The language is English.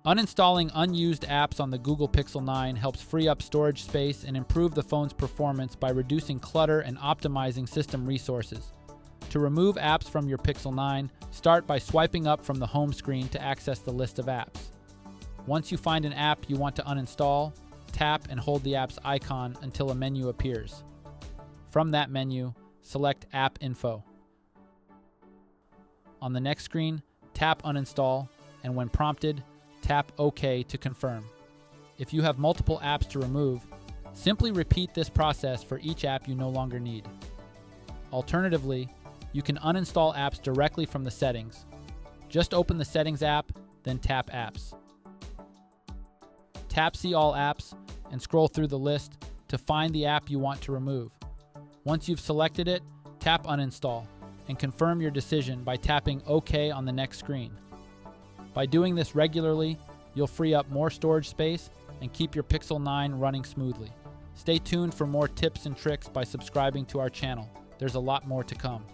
Uninstalling unused apps on the Google Pixel 9 helps free up storage space and improve the phone's performance by reducing clutter and optimizing system resources. To remove apps from your Pixel 9, start by swiping up from the home screen to access the list of apps. Once you find an app you want to uninstall, tap and hold the app's icon until a menu appears. From that menu, select App Info. On the next screen, tap Uninstall, and when prompted, tap OK to confirm. If you have multiple apps to remove, simply repeat this process for each app you no longer need. Alternatively, you can uninstall apps directly from the settings. Just open the Settings app, then tap Apps. Tap See All Apps and scroll through the list to find the app you want to remove. Once you've selected it, tap Uninstall and confirm your decision by tapping OK on the next screen. By doing this regularly, you'll free up more storage space and keep your Pixel 9 running smoothly. Stay tuned for more tips and tricks by subscribing to our channel. There's a lot more to come.